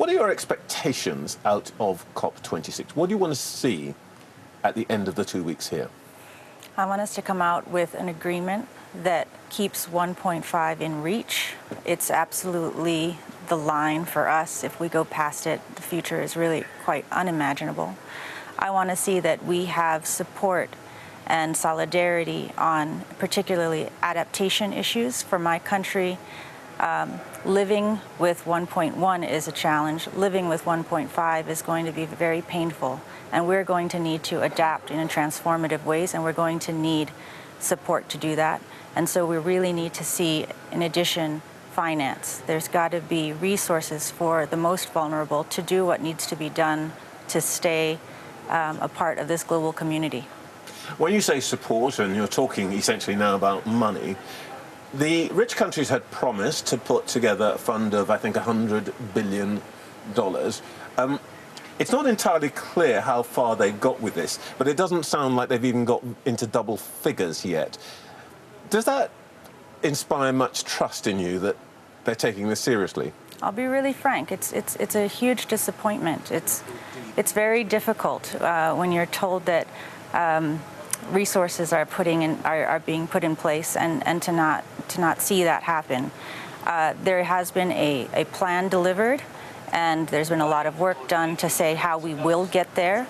What are your expectations out of COP26? What do you want to see at the end of the 2 weeks here? I want us to come out with an agreement that keeps 1.5 in reach. It's absolutely the line for us. If we go past it, the future is really quite unimaginable. I want to see that we have support and solidarity on particularly adaptation issues. For my country, living with 1.1 is a challenge. Living with 1.5 is going to be very painful, and we're going to need to adapt in transformative ways, and we're going to need support to do that. And so we really need to see, in addition, finance. There's got to be resources for the most vulnerable to do what needs to be done to stay a part of this global community. When you say support, and you're talking essentially now about money, the rich countries had promised to put together a fund of, I think, $100 billion. It's not entirely clear how far they've got with this, but it doesn't sound like they've even got into double figures yet. Does that inspire much trust in you that they're taking this seriously? I'll be really frank. It's a huge disappointment. It's very difficult when you're told that resources are being put in place and to not see that happen. There has been a plan delivered, and there's been a lot of work done to say how we will get there,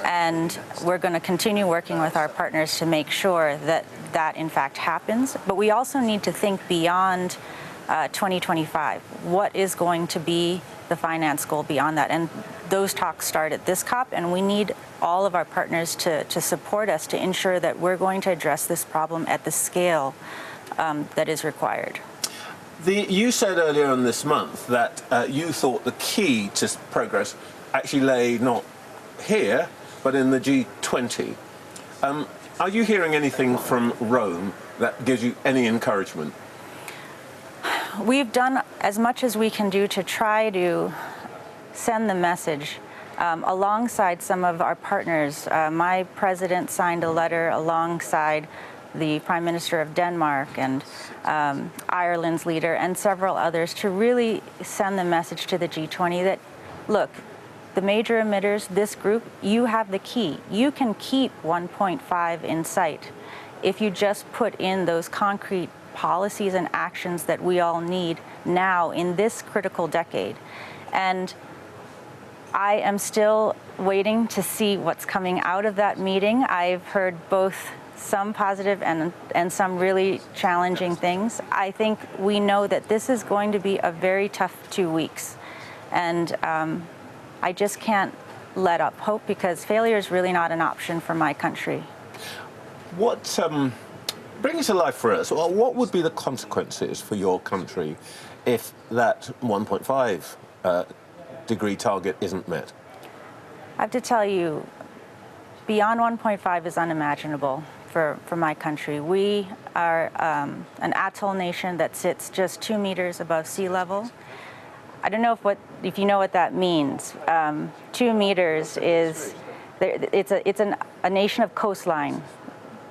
and we're going to continue working with our partners to make sure that that in fact happens. But we also need to think beyond 2025. What is going to be the finance goal beyond that? And those talks start at this COP, and we need all of our partners to support us to ensure that we're going to address this problem at the scale that is required. You said earlier on this month that you thought the key to progress actually lay not here, but in the G20. Are you hearing anything from Rome that gives you any encouragement? We've done as much as we can do to try to send the message alongside some of our partners. My president signed a letter alongside the Prime Minister of Denmark and Ireland's leader and several others to really send the message to the G20 that, look, the major emitters, this group, you have the key. You can keep 1.5 in sight if you just put in those concrete policies and actions that we all need now in this critical decade. And I am still waiting to see what's coming out of that meeting. I've heard both some positive and some really challenging things. I think we know that this is going to be a very tough 2 weeks. And I just can't let up hope, because failure is really not an option for my country. Bring it to life for us. Well, what would be the consequences for your country if that 1.5 degree target isn't met? I have to tell you, beyond 1.5 is unimaginable for my country. We are an atoll nation that sits just 2 meters above sea level. I don't know if you know what that means. 2 meters is, it's a nation of coastline.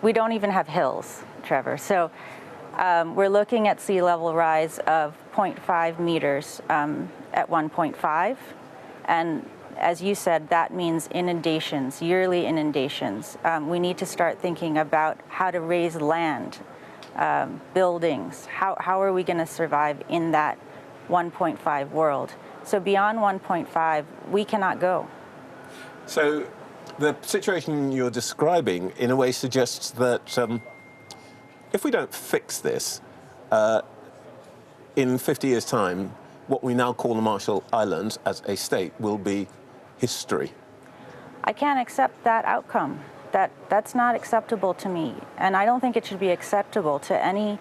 We don't even have hills, Trevor. So we're looking at sea level rise of 0.5 meters at 1.5. And as you said, that means inundations, yearly inundations. We need to start thinking about how to raise land, buildings. How are we going to survive in that 1.5 world? So beyond 1.5, we cannot go. So the situation you're describing, in a way, suggests that if we don't fix this, in 50 years' time, what we now call the Marshall Islands as a state will be history. I can't accept that outcome. That's not acceptable to me. And I don't think it should be acceptable to any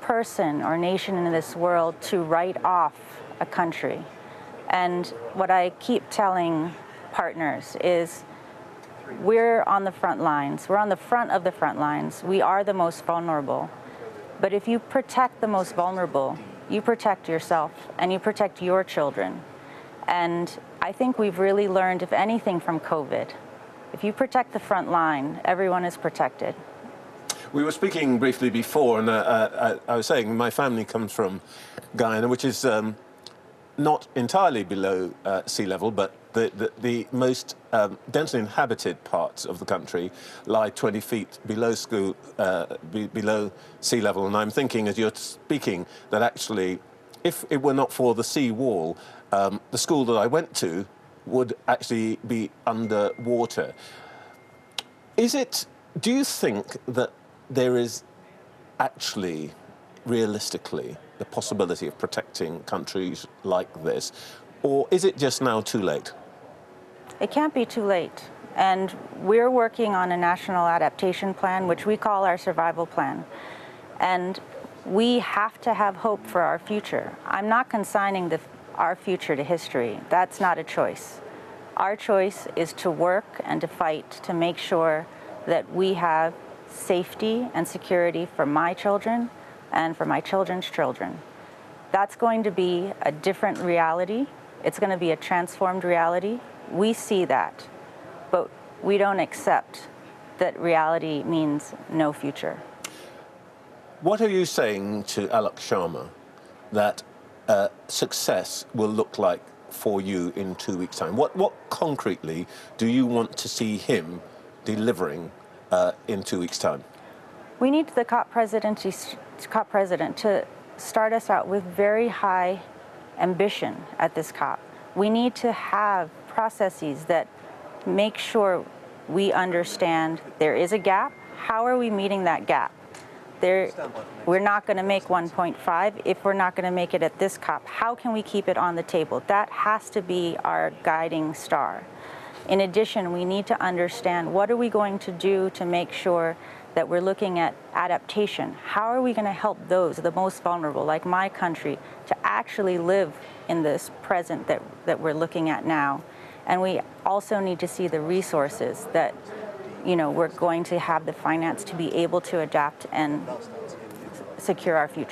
person or nation in this world to write off a country. And what I keep telling partners is we're on the front lines. We're on the front of the front lines. We are the most vulnerable. But if you protect the most vulnerable, you protect yourself and you protect your children. And I think we've really learned, if anything, from COVID. If you protect the front line, everyone is protected. We were speaking briefly before, and I was saying my family comes from Guyana, which is not entirely below sea level, but the most densely inhabited parts of the country lie 20 feet below below sea level. And I'm thinking, as you're speaking, that actually, if it were not for the sea wall, the school that I went to would actually be underwater. Do you think that there is actually, realistically, the possibility of protecting countries like this, or is it just now too late? It can't be too late. And we're working on a national adaptation plan, which we call our survival plan. And we have to have hope for our future. I'm not consigning our future to history. That's not a choice. Our choice is to work and to fight to make sure that we have safety and security for my children and for my children's children. That's going to be a different reality. It's going to be a transformed reality. We see that, but we don't accept that reality means no future. What are you saying to Alok Sharma that success will look like for you in 2 weeks' time? What concretely do you want to see him delivering in 2 weeks' time? We need the COP president to start us out with very high ambition at this COP. We need to have processes that make sure we understand there is a gap. How are we meeting that gap? We're not going to make 1.5 if we're not going to make it at this COP. How can we keep it on the table? That has to be our guiding star. In addition, we need to understand what are we going to do to make sure that we're looking at adaptation. How are we going to help those, the most vulnerable, like my country, to actually live in this present that we're looking at now? And we also need to see the resources that, we're going to have the finance to be able to adapt and secure our future.